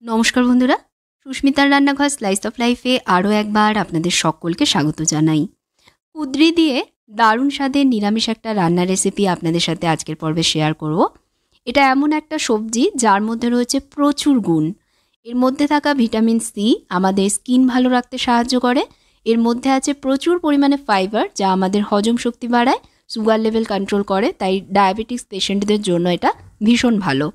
নমস্কার বন্ধুরা, সুস্মিতার রান্নাঘর স্লাইস অফ লাইফে আরও একবার আপনাদের সকলকে স্বাগত জানাই। কুঁদরি দিয়ে দারুণ স্বাদের নিরামিষ একটা রান্নার রেসিপি আপনাদের সাথে আজকের পর্বে শেয়ার করব। এটা এমন একটা সবজি যার মধ্যে রয়েছে প্রচুর গুণ। এর মধ্যে থাকা ভিটামিন সি আমাদের স্কিন ভালো রাখতে সাহায্য করে। এর মধ্যে আছে প্রচুর পরিমাণে ফাইবার যা আমাদের হজম শক্তি বাড়ায়, সুগার লেভেল কন্ট্রোল করে, তাই ডায়াবেটিস পেশেন্টদের জন্য এটা ভীষণ ভালো।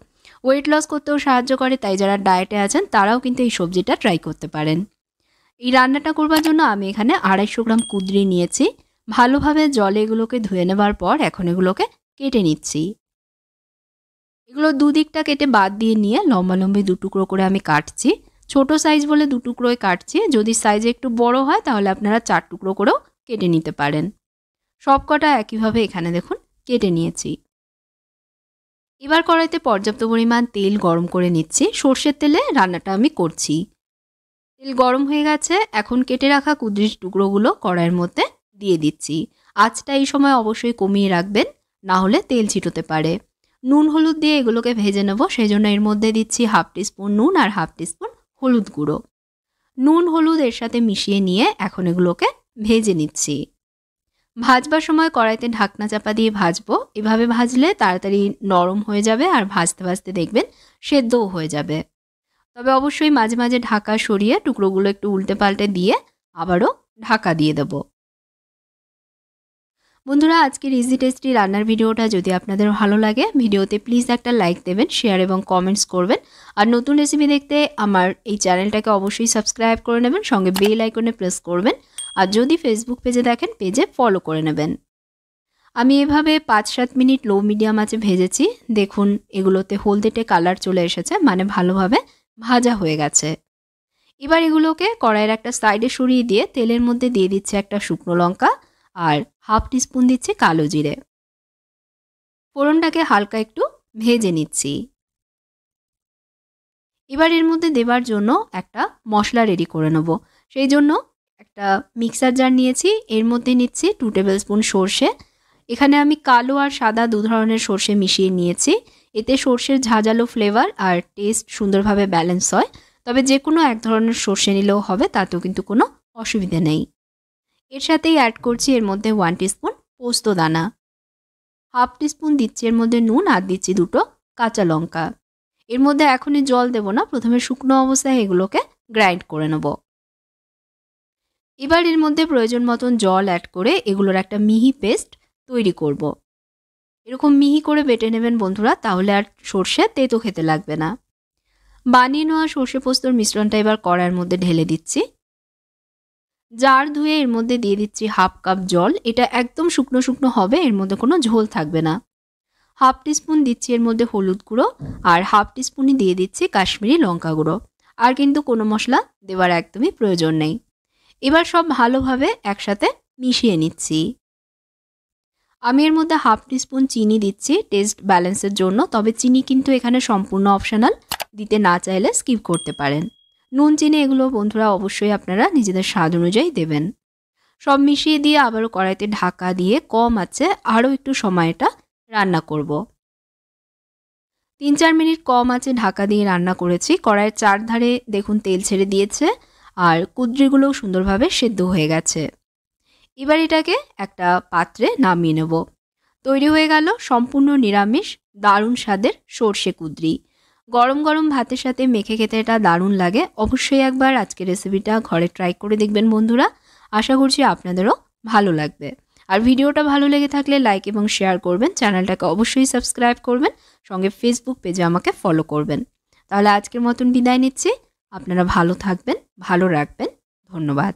ওয়েট লস করতেও সাহায্য করে, তাই যারা ডায়েটে আছেন তারাও কিন্তু এই সবজিটা ট্রাই করতে পারেন। এই রান্নাটা করবার জন্য আমি এখানে 250 গ্রাম কুঁদরি নিয়েছি। ভালোভাবে জলে এগুলোকে ধুয়ে নেবার পর এখন এগুলোকে কেটে নিচ্ছি। এগুলো দুদিকটা কেটে বাদ দিয়ে নিয়ে লম্বা লম্বি 2 টুকরো করে আমি কাটছি। ছোট সাইজ বলে 2 টুকরোই কাটছি, যদি সাইজে একটু বড় হয় তাহলে আপনারা 4 টুকরো করেও কেটে নিতে পারেন। সব কটা একইভাবে এখানে দেখুন কেটে নিয়েছি। এবার কড়াইতে পর্যাপ্ত পরিমাণ তেল গরম করে নিচ্ছি। সর্ষের তেলে রান্নাটা আমি করছি। তেল গরম হয়ে গেছে, এখন কেটে রাখা কুঁদরির টুকরোগুলো কড়াইয়ের মধ্যে দিয়ে দিচ্ছি। আঁচটা এই সময় অবশ্যই কমিয়ে রাখবেন, না হলে তেল ছিটোতে পারে। নুন হলুদ দিয়ে এগুলোকে ভেজে নেব, সেই জন্য এর মধ্যে দিচ্ছি 1/2 টিস্পুন নুন আর 1/2 টিস্পুন হলুদ গুঁড়ো। নুন হলুদ এর সাথে মিশিয়ে নিয়ে এখন এগুলোকে ভেজে নিচ্ছি। ভাজবার সময় কড়াইতে ঢাকনা চাপা দিয়ে ভাজবো। এভাবে ভাজলে তাড়াতাড়ি নরম হয়ে যাবে আর ভাজতে ভাজতে দেখবেন সেদ্ধও হয়ে যাবে। তবে অবশ্যই মাঝে মাঝে ঢাকা সরিয়ে টুকরোগুলো একটু উল্টে পাল্টে দিয়ে আবারও ঢাকা দিয়ে দেব। বন্ধুরা, আজকের ইজি টেস্টি রান্নার ভিডিওটা যদি আপনাদের ভালো লাগে, ভিডিওতে প্লিজ একটা লাইক দেবেন, শেয়ার এবং কমেন্টস করবেন। আর নতুন রেসিপি দেখতে আমার এই চ্যানেলটাকে অবশ্যই সাবস্ক্রাইব করে নেবেন, সঙ্গে বেল আইকনে প্রেস করবেন। আর যদি ফেসবুক পেজে দেখেন, পেজে ফলো করে নেবেন। আমি এভাবে 5-7 মিনিট লো মিডিয়াম আঁচে ভেজেছি। দেখুন এগুলোতে হলদেটে কালার চলে এসেছে, মানে ভালোভাবে ভাজা হয়ে গেছে। এবার এগুলোকে কড়াইয়ের একটা সাইডে সরিয়ে দিয়ে তেলের মধ্যে দিয়ে দিচ্ছে একটা শুকনো লঙ্কা আর 1/2 টিস্পুন দিচ্ছি কালো জিরে। ফোড়নটাকে হালকা একটু ভেজে নিচ্ছি। এবার এর মধ্যে দেবার জন্য একটা মশলা রেডি করে নেব। সেই জন্য একটা মিক্সার জার নিয়েছি, এর মধ্যে নিচ্ছি 2 টেবিল স্পুন সর্ষে। এখানে আমি কালো আর সাদা 2 ধরনের সর্ষে মিশিয়ে নিয়েছি। এতে সর্ষের ঝাঁঝালো ফ্লেভার আর টেস্ট সুন্দরভাবে ব্যালেন্স হয়। তবে যে কোনো এক ধরনের সর্ষে নিলেও হবে, তাতেও কিন্তু কোনো অসুবিধে নেই। এর সাথেই অ্যাড করছি এর মধ্যে 1 টিস্পুন পোস্ত দানা, 1/2 টিস্পুন দিচ্ছি এর মধ্যে নুন আর দিচ্ছি 2টো কাঁচা লঙ্কা। এর মধ্যে এখনই জল দেব না, প্রথমে শুকনো অবস্থায় এগুলোকে গ্রাইন্ড করে নেব। এবার এর মধ্যে প্রয়োজন মতন জল অ্যাড করে এগুলোর একটা মিহি পেস্ট তৈরি করব। এরকম মিহি করে বেটে নেবেন বন্ধুরা, তাহলে আর সর্ষে তেতো খেতে লাগবে না। বানিয়ে নেওয়া সর্ষে পোস্তর মিশ্রণটা এবার কড়াইয়ের মধ্যে ঢেলে দিচ্ছি। জার ধুয়ে এর মধ্যে দিয়ে দিচ্ছি 1/2 কাপ জল। এটা একদম শুকনো শুকনো হবে, এর মধ্যে কোনো ঝোল থাকবে না। 1/2 টিস্পুন দিচ্ছি এর মধ্যে হলুদ গুঁড়ো আর 1/2 টিস্পুনই দিয়ে দিচ্ছি কাশ্মীরি লঙ্কা গুঁড়ো। আর কিন্তু কোনো মশলা দেওয়ার একদমই প্রয়োজন নেই। এবার সব ভালোভাবে একসাথে মিশিয়ে নিচ্ছি। আমি এর মধ্যে 1/2 টিস্পুন চিনি দিচ্ছি টেস্ট ব্যালেন্সের জন্য, তবে চিনি কিন্তু এখানে সম্পূর্ণ অপশনাল, দিতে না চাইলে স্কিপ করতে পারেন। নুন চিনি এগুলো বন্ধুরা অবশ্যই আপনারা নিজেদের স্বাদ অনুযায়ী দেবেন। সব মিশিয়ে দিয়ে আবারও কড়াইতে ঢাকা দিয়ে কম আঁচে আরও একটু সময় এটা রান্না করব। 3-4 মিনিট কম আঁচে ঢাকা দিয়ে রান্না করেছি। কড়াইয়ের চারধারে দেখুন তেল ছেড়ে দিয়েছে আর কুঁদরিগুলোও সুন্দরভাবে সেদ্ধ হয়ে গেছে। এবার এটাকে একটা পাত্রে নামিয়ে নেব। তৈরি হয়ে গেল সম্পূর্ণ নিরামিষ দারুণ স্বাদের সর্ষে কুঁদরি। গরম গরম ভাতের সাথে মেখে খেতে এটা দারুণ লাগে। অবশ্যই একবার আজকের রেসিপিটা ঘরে ট্রাই করে দেখবেন বন্ধুরা। আশা করছি আপনাদেরও ভালো লাগবে। আর ভিডিওটা ভালো লেগে থাকলে লাইক এবং শেয়ার করবেন, চ্যানেলটাকে অবশ্যই সাবস্ক্রাইব করবেন, সঙ্গে ফেসবুক পেজে আমাকে ফলো করবেন। তাহলে আজকের মতন বিদায় নিচ্ছি। আপনারা ভালো থাকবেন, ভালো রাখবেন। ধন্যবাদ।